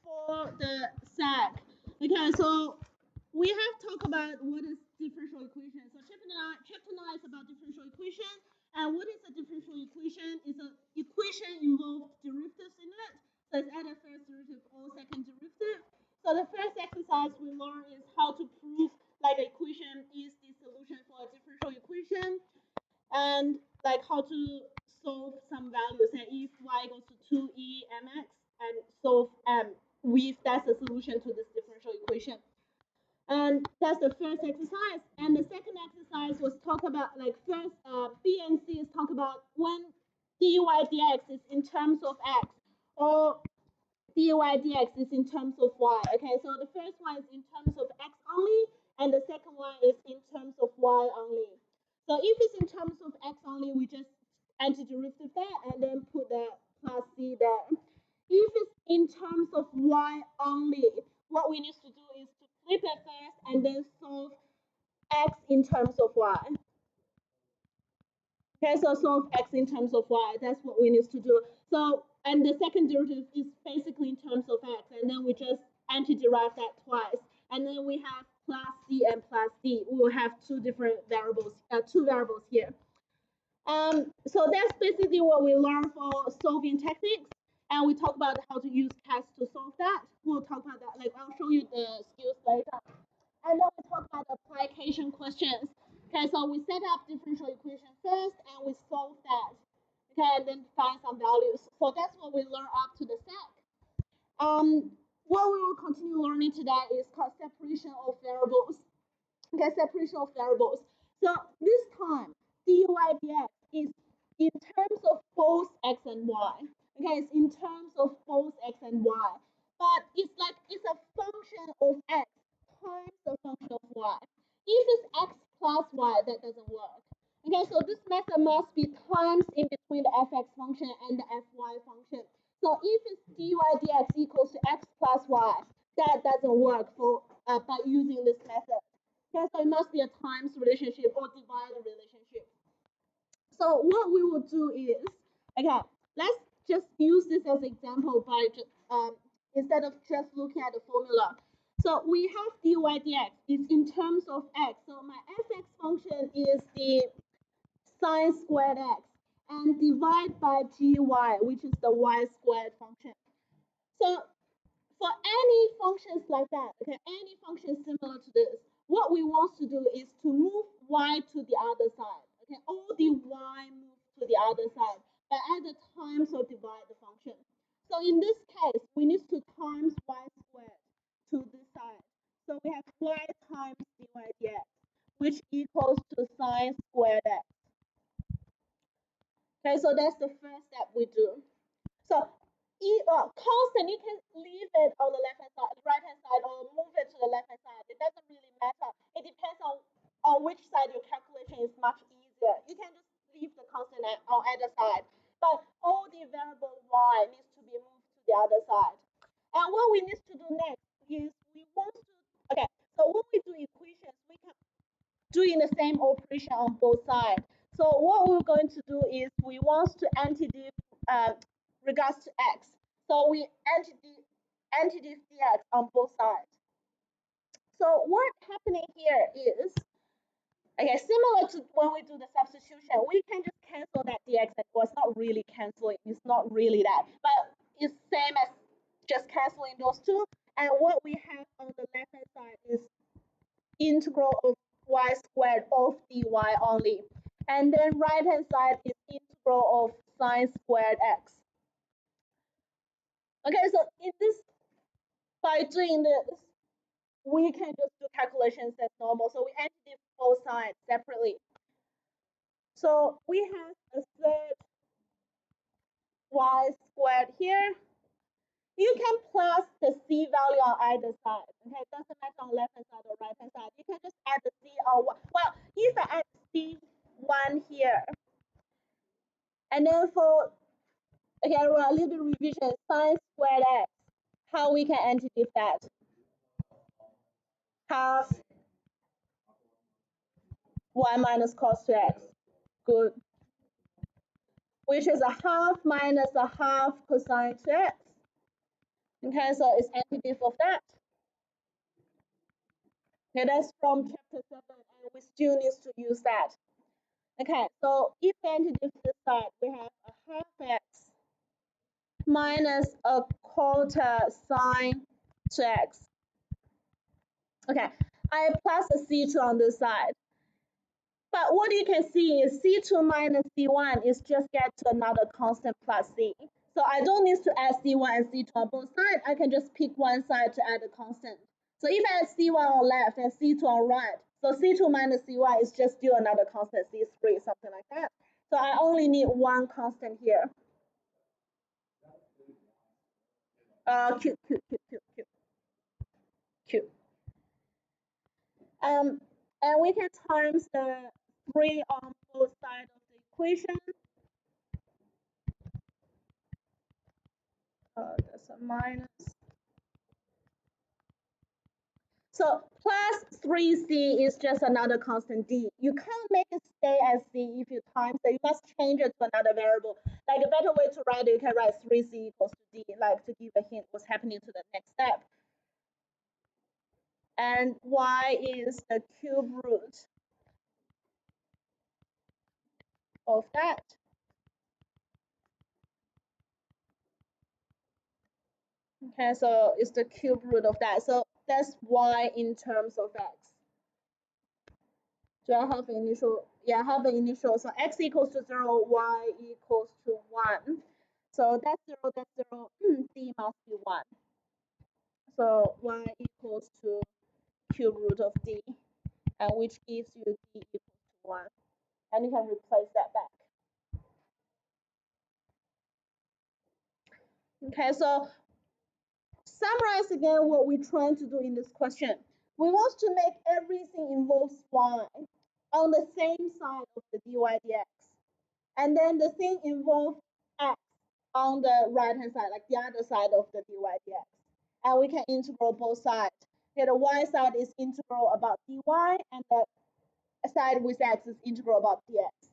for the SAC. Okay, so we have talked about what is differential equation. So chapter 9 is about differential equation. And what is a differential equation? It's an equation involved derivatives in it. So it's either first derivative or second derivative. So the first exercise we learn is how to prove like an equation is the solution for a differential equation, and like how to solve some values. And if y goes to 2e mx and solve m with that's the solution to this differential equation. And that's the first exercise. And the second exercise was talk about like first B and C is talk about when dy dx is in terms of x or dy dx is in terms of y. Okay, so the first one is in terms of x only, and the second one is in terms of y only. So if it's in terms of x only, we just antiderivative there and then put the plus c there. If it's in terms of y only, what we need to do is to flip it first and then solve x in terms of y. Okay, so solve x in terms of y. That's what we need to do. So, and the second derivative is basically in terms of x, and then we just antiderive that twice. And then we have plus c and plus d. We will have two different variables, two variables here. So that's basically what we learned for solving techniques. And we talk about how to use tests to solve that. We'll talk about that. Like I'll show you the skills later. And then we talk about application questions. Okay, so we set up differential equation first and we solve that. Okay, and then find some values. So that's what we learn up to the SAC. What we will continue learning today is called separation of variables. Okay, separation of variables. So this time, dy dx is in terms of both x and y. Okay, it's in terms of both x and y. But it's like it's a function of x times the function of y. If it's x plus y, that doesn't work. Okay, so this method must be times in between the fx function and the fy function. So if it's dy dx equals to x plus y, that doesn't work for by using this method. Okay, so it must be a times relationship or divide relationship. So what we will do is, okay, let's just use this as an example by instead of just looking at the formula. So we have dy dx is in terms of x. So my fx function is the sine squared x, and divide by gy, which is the y squared function. So for any functions like that, okay, any function similar to this, what we want to do is to move y to the other side. Okay, all the y move to the other side, but either times or divide the function. So in this case, we need to times y squared to this side. So we have y times dy dx, which equals to sine squared x. Okay, so that's the first step we do. So constant, you can leave it on the left hand side, right hand side, or move it to the left hand side. It doesn't really matter. It depends on which side your calculation is much easier. You can just leave the constant on either side, but all the variable y needs to be moved to the other side. And what we need to do next is we want to, okay, so when we do equations, we can doing the same operation on both sides. So what we're going to do is we want to antidiff regards to x. So we antidiff dx on both sides. So what's happening here is, okay, similar to when we do the substitution, we can just cancel that dx. Well, it's not really canceling, it's not really that, but it's same as just canceling those two. And what we have on the left hand side is integral of y squared of dy only. And then right hand side is integral of sine squared x. Okay, so in this, by doing this, we can just do calculations as normal. So we antidiff both sides separately. So we have a third y squared here. You can plus the c value on either side. Okay, it doesn't matter on left hand side or right hand side. You can just add the c on one. Well, if I add c1 here, and then for, okay, a little bit revision, sine squared x, how we can antidiff that? Half y minus cos 2x. Good. Which is a half minus a half cosine 2x Okay, so it's antidiff of that. Okay, that's from chapter 7, and we still need to use that. Okay, so if antidiff this side, we have a half x minus a quarter sine to x. Okay, I plus a c2 on this side. But what you can see is c2 minus c1 is just get to another constant plus c. So I don't need to add c1 and c2 on both sides. I can just pick one side to add a constant. So if I add c1 on left and c2 on right, so c2 minus c1 is just still another constant, c3, something like that. So I only need one constant here. Q, Q, Q, Q, Q, Q. And we can times the 3 on both sides of the equation. That's a minus. So plus 3c is just another constant d. You can't make it stay as c if you times it. You must change it to another variable. Like a better way to write it, you can write 3c equals to d, like to give a hint what's happening to the next step. And y is the cube root of that. Okay, so it's the cube root of that. So that's y in terms of x. Do I have an initial? Yeah, I have an initial. So x equals to 0, y equals to 1. So that's 0, d must be 1. So y equals to cube root of d, and which gives you d equals to 1. And you can replace that back. Okay, so summarize again what we're trying to do in this question. We want to make everything involves y on the same side of the dy dx. And then the thing involves x on the right hand side, like the other side of the dy dx. And we can integral both sides. Okay, the y side is integral about dy, and the side with x is integral about dx.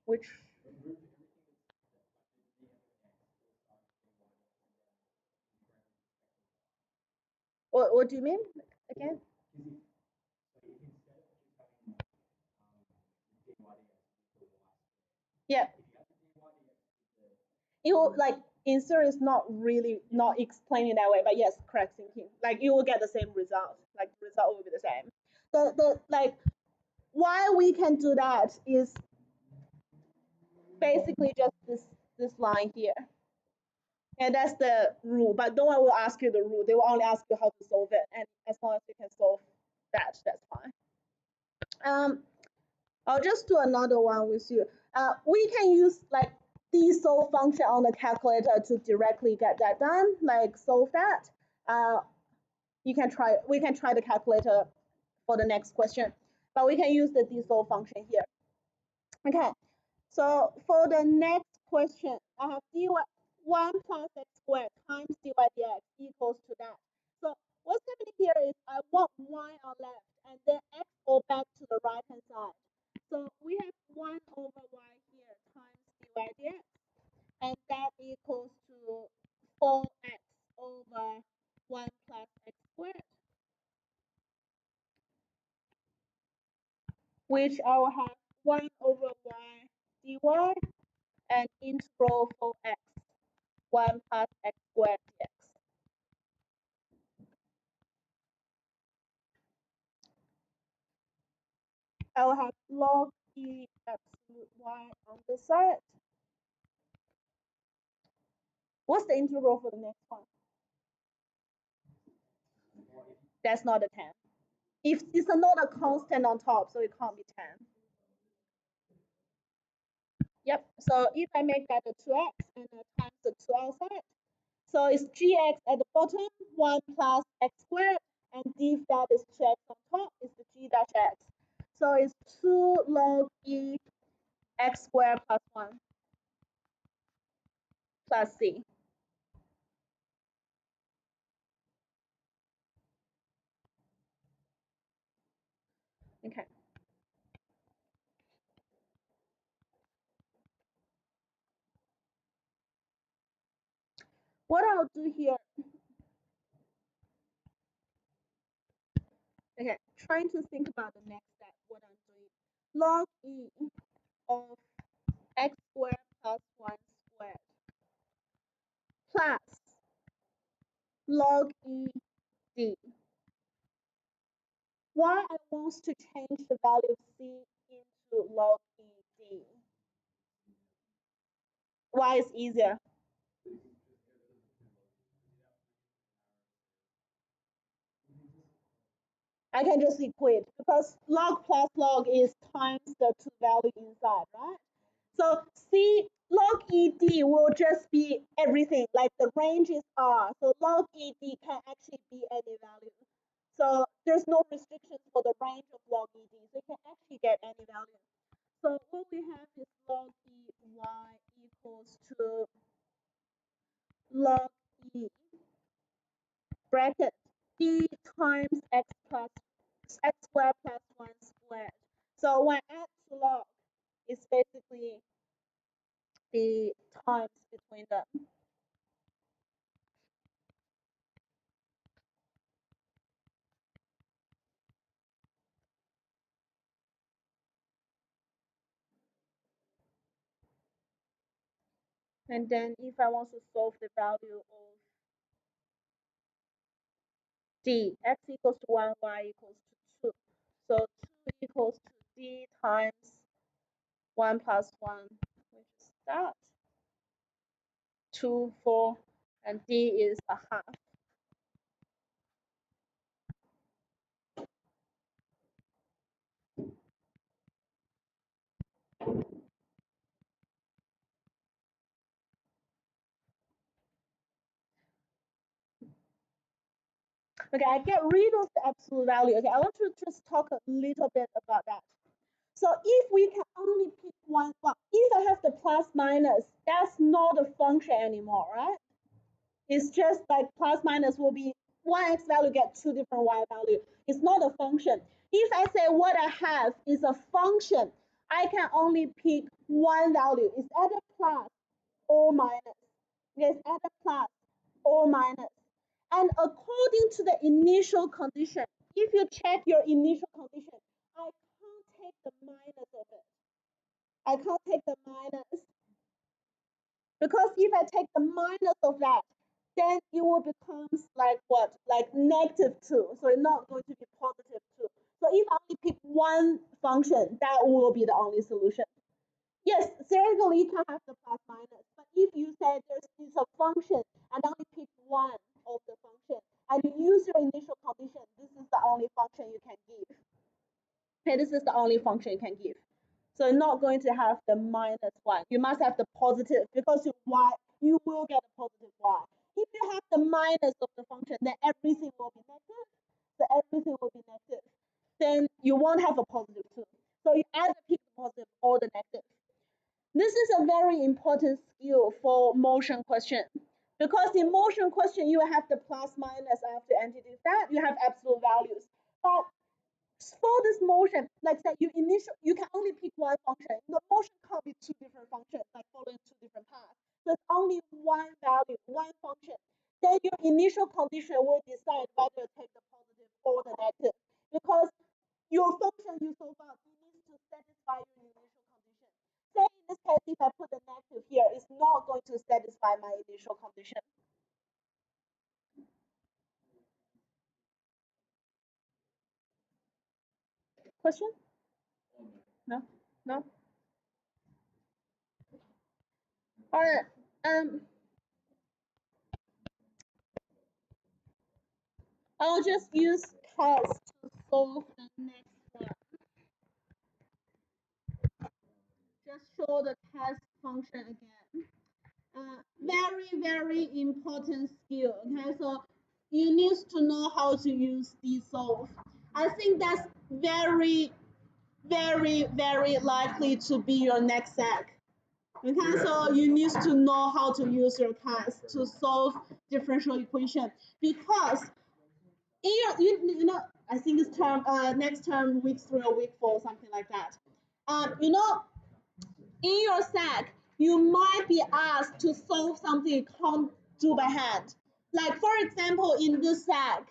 Which? What do you mean again? Yeah. It will, like, in theory is not really not explaining that way, but yes, correct thinking. Like you will get the same result. Like the result will be the same. The like why we can do that is basically just this line here. And that's the rule. But no one will ask you the rule. They will only ask you how to solve it. And as long as you can solve that, that's fine. I'll just do another one with you. We can use like the solve function on the calculator to directly get that done, like solve that. We can try the calculator for the next question, but we can use the dsolve function here. Okay, so for the next question, I have dy 1 plus x squared times dy dx equals to that. So what's happening here is I want y on left and then x go back to the right hand side. So we have 1 over y here times dy dx, and that equals to 4x over 1 plus x squared, which I will have 1 over y dy and integral 4x 1 plus x squared dx. I will have log e absolute y on this side. What's the integral for the next one? That's not a 10. If it's not a constant on top, so it can't be 10. Yep, so if I make that a 2x and times the 2 outside, so it's gx at the bottom, 1 plus x squared, and d that is 2x on top is the g dash x. So it's 2 log e x squared plus 1 plus c. Okay. What I'll do here, okay, trying to think about the next step, what I'm doing. Log e of x squared plus 1 squared plus log e d. Why I want to change the value of c into log e d? Why is easier? I can just equate because log plus log is times the two value inside, right? So C log ED will just be everything, like the range is R. So log ED can actually be any value. So there's no restrictions for the range of log ED. So you can actually get any value. So what we have is log EY equals to log E bracket D times X plus X squared plus 1 squared. So when I add to log, it's basically the times between them. And then if I want to solve the value of d, x equals to 1, y equals to 2. So 2 equals to d times 1 plus 1, which is that. 2, 4, and d is a half. Okay, I get rid of the absolute value. Okay, I want to just talk a little bit about that. So if we can only pick one, well, if I have the plus minus, that's not a function anymore, right? It's just like plus minus will be one x value get two different y value. It's not a function. If I say what I have is a function, I can only pick one value. It's either plus or minus. Yes, either plus or minus. And according to the initial condition, if you check your initial condition, I can't take the minus of it. I can't take the minus because if I take the minus of that, then it will becomes like what? Like -2. So it's not going to be +2. So if I only pick one function, that will be the only solution. Yes, theoretically you can have the plus minus, but if you say there's a function and only pick one of the function and you use your initial condition, this is the only function you can give. Okay, this is the only function you can give. So you're not going to have the -1. You must have the positive because you will get a positive y. If you have the minus of the function, then everything will be negative. So everything will be negative. Then you won't have a positive too. So you either pick the positive or the negative. This is a very important skill for motion question because in motion question you have the plus minus after entities that you have absolute values. But for this motion, like say you can only pick one function. The motion can't be two different functions, like following two different paths. There's only one value, one function. Then your initial condition will decide whether to take the positive or the negative. Because your function you solve out needs to satisfy your initial condition. Say in this case, if I put the negative here, it's not going to satisfy my initial condition. Question? No? No? All right. I'll just use test to solve the next one. Just show the test function again. Very, very important skill. Okay, so you need to know how to use dsolve. I think that's very, very, very likely to be your next SAC. Okay, so you need to know how to use your test to solve differential equation because you know, I think it's next term week 3 or week 4, something like that. You know, in your SAC, you might be asked to solve something do by hand. Like for example, in this SAG,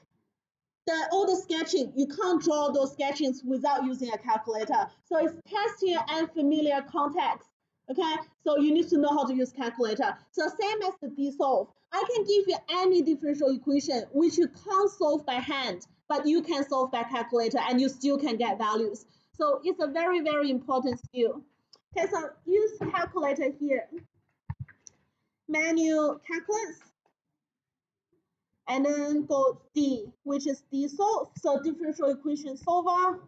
all the sketching, you can't draw those sketchings without using a calculator. So it's testing and familiar context. Okay, so you need to know how to use calculator. So same as the DSolve, I can give you any differential equation which you can't solve by hand, but you can solve by calculator and you still can get values. So it's a very, very important skill. Okay, so use calculator here. Menu calculus. And then go D, which is DSolve, so differential equation solver.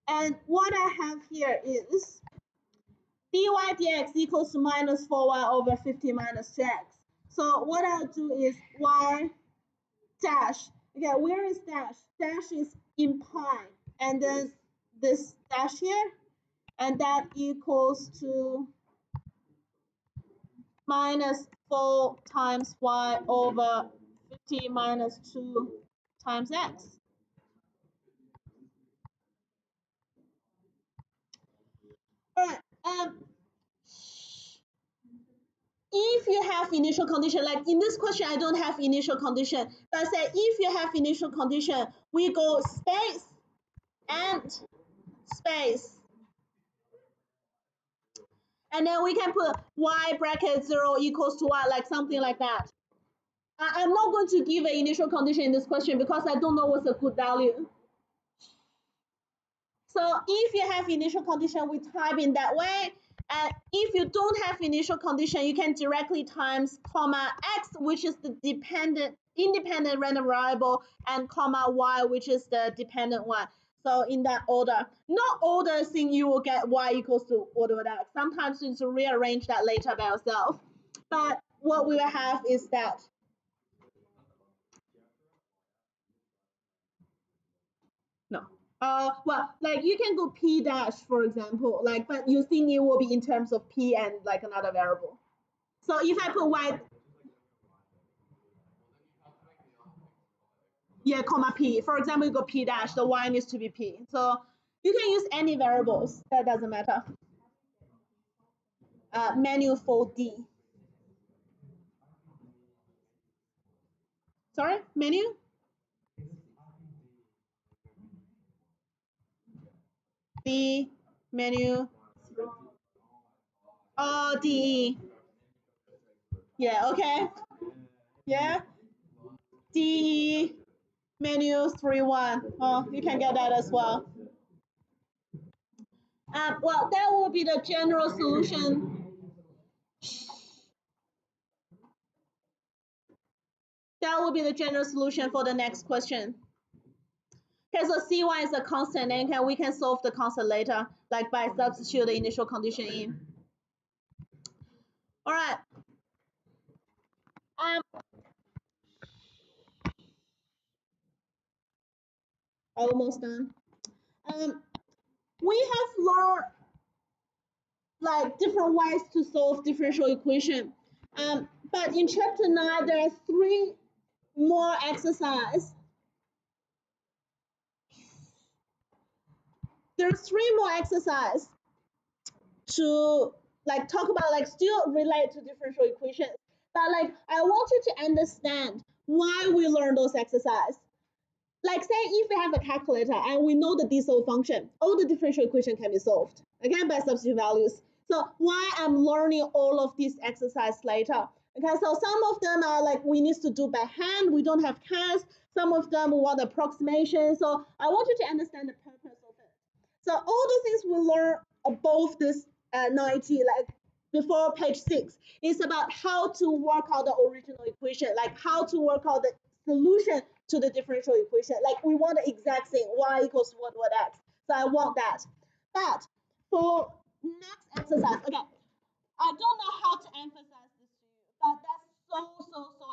And what I have here is dy dx equals to minus 4y over 50 minus 2x. So what I'll do is y dash. Okay, where is dash? Dash is in pi, and then this dash here, and that equals to minus 4 times y over 50 minus 2 times x. All right. If you have initial condition, like in this question, I don't have initial condition, but say if you have initial condition, we go space and space. And then we can put y bracket 0 equals to y, like something like that. I'm not going to give an initial condition in this question because I don't know what's a good value. So if you have initial condition, we type in that way. And if you don't have initial condition, you can directly times comma x, which is the independent random variable, and comma y, which is the dependent one. So in that order, not all the thing you will get y equals to order of x. Sometimes you need to rearrange that later by yourself. But what we will have is that. No. Well, like you can go p dash, for example, like, but you think it will be in terms of p and like another variable. So if I put y, yeah, comma p. For example, you go p dash, the y needs to be p. So you can use any variables. That doesn't matter. Menu for D. Sorry, menu. D menu. Oh, D. Yeah. Okay. Yeah. D menu 3-1. Oh, you can get that as well. Well, that will be the general solution. That will be the general solution for the next question. Okay, so C1 is a constant, and we can solve the constant later, like by substitute the initial condition in. All right. Almost done. We have learned like different ways to solve differential equation. But in chapter 9, there are 3 more exercises. There's 3 more exercises to like talk about, like still relate to differential equations. But like I want you to understand why we learn those exercises. Like say if we have a calculator and we know the DSolve function, all the differential equation can be solved, again, by substitute values. So why I'm learning all of these exercises later. Okay, so some of them are like we need to do by hand, we don't have CAS. Some of them we want approximation. So I want you to understand the purpose of it. So all the things we learn above this 90, like before page 6, is about how to work out the original equation, like how to work out the solution to the differential equation. Like we want the exact thing, y equals to what x. So I want that. But for next exercise, okay, I don't know how to emphasize this to you, but that's so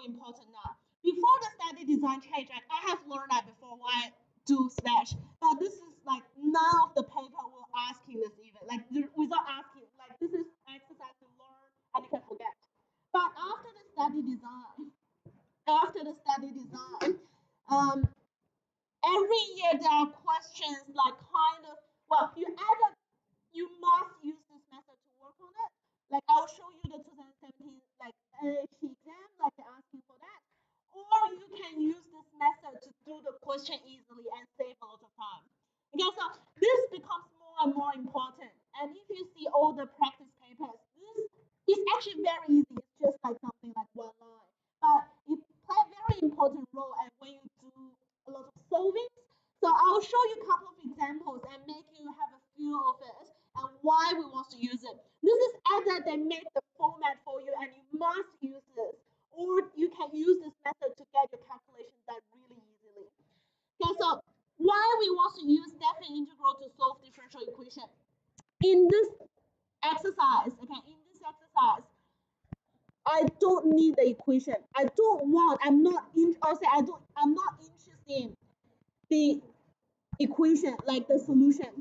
important now. Before the study design change, I have learned that before why do slash, but this is like none of the paper will asking this even, like without asking, like this is exercise to learn and you can forget. But after the study design, every year there are questions like kind of, well, you must use this method to work on it. question easily and save a lot of time. Okay, so this becomes more and more important. And if you see all the practice papers, this is actually very easy. It's just like something like one line. But it plays a very important role and when you do a lot of solving. So I'll show you a couple of examples and make you have a feel of it and why we want to use it. This is either they make the format for you and you must use this, or you can use this method to get your calculation done really easily. Okay, so why we want to use definite integral to solve differential equation? In this exercise, okay, in this exercise, I don't need the equation. I don't want. I'm not in. I'll say I don't. I'm not interested in the equation, like the solution.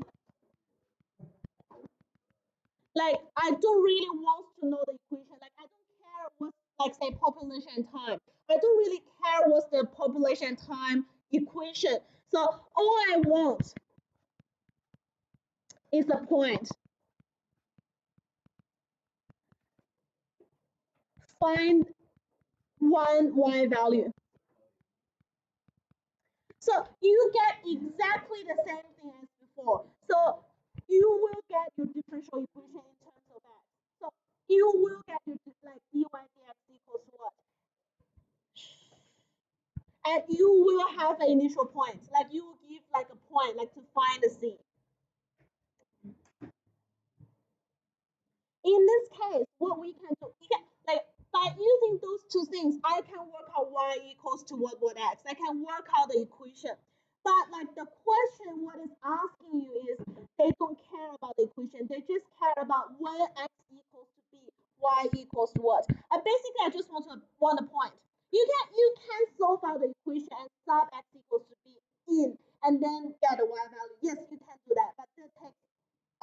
Like I don't really want to know the equation. Like I don't care what's like say population time. I don't really care what's the population time equation. So all I want is the point. Find one y value. So you get exactly the same thing as before. So you will get your differential equation in terms of x. So you will get your like dy dx equals what? And you will have an initial point. Like you will give like a point, like to find the c. In this case, what we can do, like by using those two things, I can work out y equals to what x. I can work out the equation. But like the question, what is asking you is they don't care about the equation. They just care about when x equals to b, y equals to what. And basically, I just want a point. You can solve out the equation and sub x equals to b in, and then get a y value. Yes, you can do that, but that takes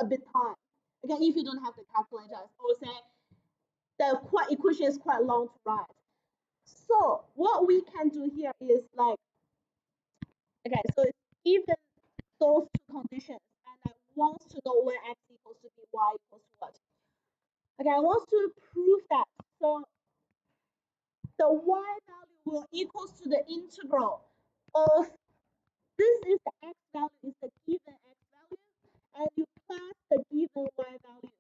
a bit time. Okay, if you don't have the calculator, or say the equation is quite long to write. So what we can do here is like, okay, so given those two conditions, and I want to know when x equals to b, y equals to what. Okay, I want to prove that. So the y value will equals to the integral of, this is the x value, is the given x value, and you plus the given y value.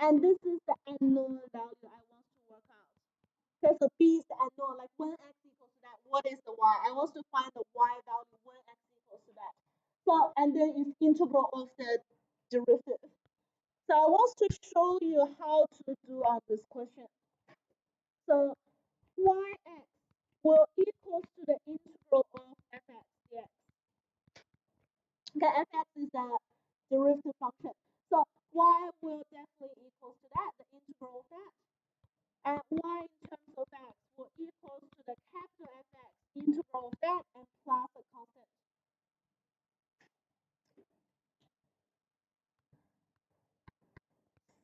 And this is the unknown value I want to work out. Okay, so b is the unknown, like when x equals to that, what is the y? I want to find the y value when x equals to that. So, and then it's integral of the derivative. So I want to show you how to do on this question. So yx will equal to the integral of fx dx. Okay, fx is a derivative function. So y will definitely equal to that, the integral of that. And y in terms of x will equal to the capital Fx integral of that and plus a constant.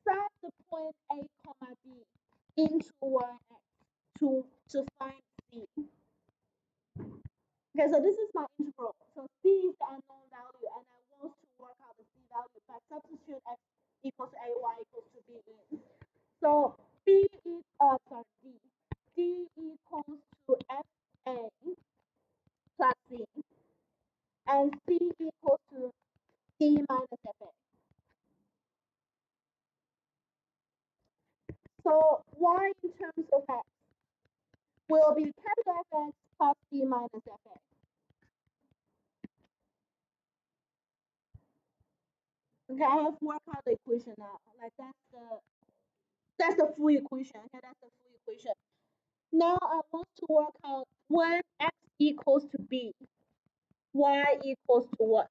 Set the point a comma b into yx to find c. Okay, so this is my integral. So c is the unknown value, and I want to work out the c value by substitute x equals to a, y equals to b in. So b is d equals to fa plus c, and c equals to d minus fa. So y in terms of x will be capital Fx plus d minus fa. Okay, I have worked out the equation now. Like that's the full equation. Okay, that's the full equation. Now I want to work out when x equals to b, y equals to what?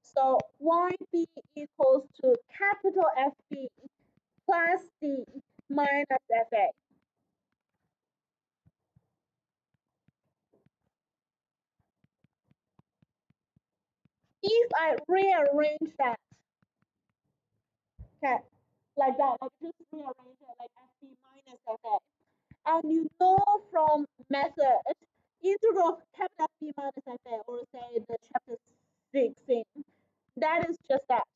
So yb equals to capital Fb plus d minus fa. If I rearrange that, okay, like that, like just rearrange it like Fb minus fa. And you know from method, integral of capital F minus fa, or say the chapter 6 thing, that is just that.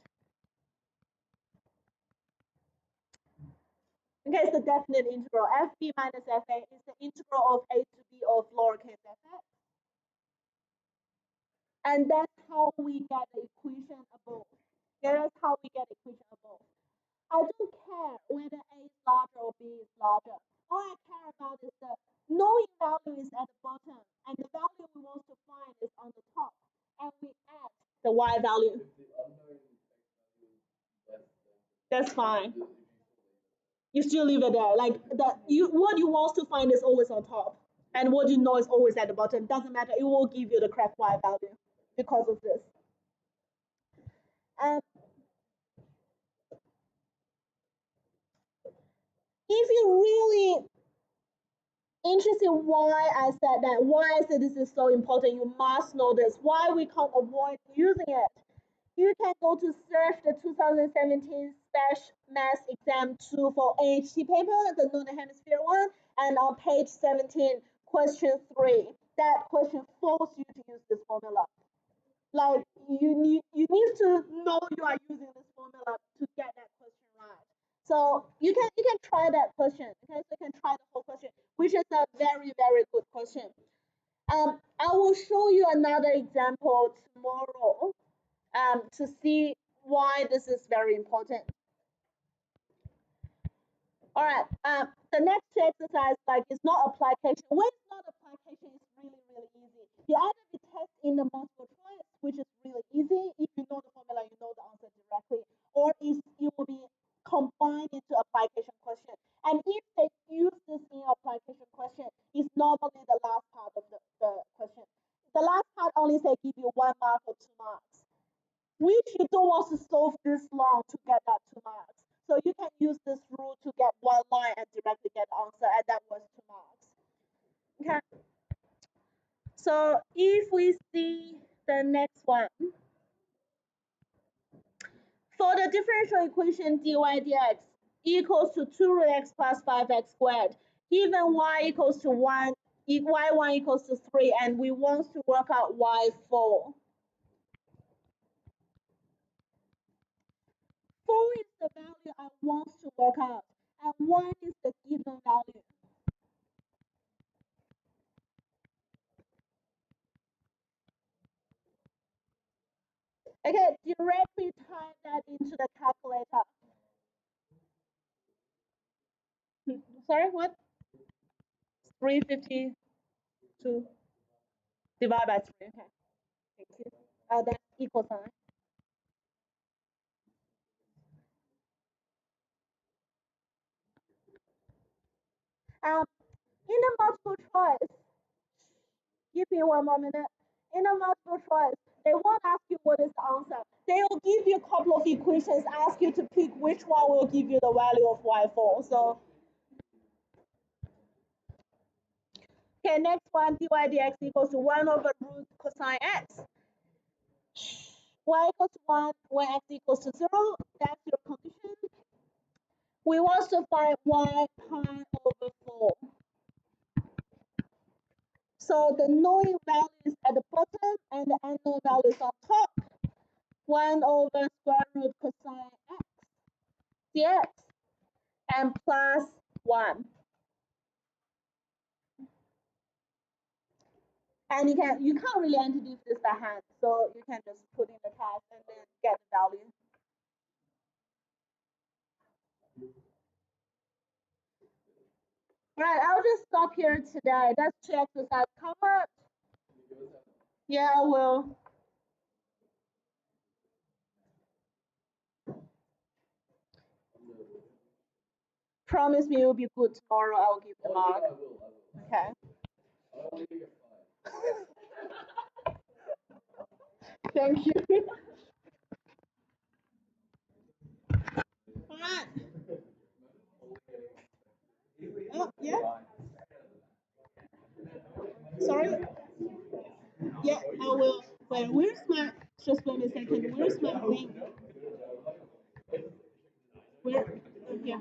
Okay, it's the definite integral. fb minus fa is the integral of a to b of lowercase fx. And that's how we get the equation above. That's how we get equation above. I don't care whether a is larger or b is larger. All I care about is the knowing value is at the bottom, and the value we want to find is on the top, and we add the y value. That's fine. You still leave it there. Like what you want to find is always on top, and what you know is always at the bottom. Doesn't matter. It will give you the correct y value because of this. Um, if you really interested why I said that, why I said this is so important, you must know this, why we can't avoid using it. You can go to search the 2017 Special Maths Exam 2 for AHT paper, the Northern Hemisphere one, and on page 17, question 3, that question forces you to use this formula. Like you need to know you are using this formula to get that question right. So you can try that question. Okay, so you can try the whole question, which is a very good question. I will show you another example tomorrow to see why this is very important. All right. The next exercise, like, it's not application. When it's not application, it's really easy. You either be test in the multiple choice, which is really easy. If you know the formula, you know the answer directly, or it will be combined into application question. And if they use this in application question, it's normally the last part of the question. The last part only say give you 1 mark or 2 marks, which you don't want to solve this long to get that 2 marks. So you can use this rule to get 1 line and directly get the answer, and that was 2 marks. Okay. So if we see the next one, for the differential equation dy dx equals to 2 root x plus 5x squared, given y equals to 1, y1 equals to 3, and we want to work out y4. 4 is the value I want to work out, and 1 is the given value. Okay, directly type that into the calculator. Sorry, what? 352 divided by 3. Okay, thank you. That's equal sign. In the multiple choice, give me 1 more minute. In the multiple choice, they won't ask you what is the answer. They will give you a couple of equations, ask you to pick which one will give you the value of y4. So, okay, next one, dy dx equals to 1 over root cosine x. Y equals to 1, when x equals to 0, that's your condition. We want to find y pi over 4. So the knowing value is at the bottom and the unknown value is on top. 1 over square root cosine x dx and plus 1. And you can't really introduce this by hand, so you can just put in the test and then get the value. Right, I'll just stop here today. That's 2 exercises covered. Yeah, I will. Promise me you'll be good tomorrow. I'll give the mark. Okay. Thank you. All right. Oh, yeah. Sorry. Yeah, I will. Wait, where's my? Just wait a second. Where's my thing? Where? Yeah.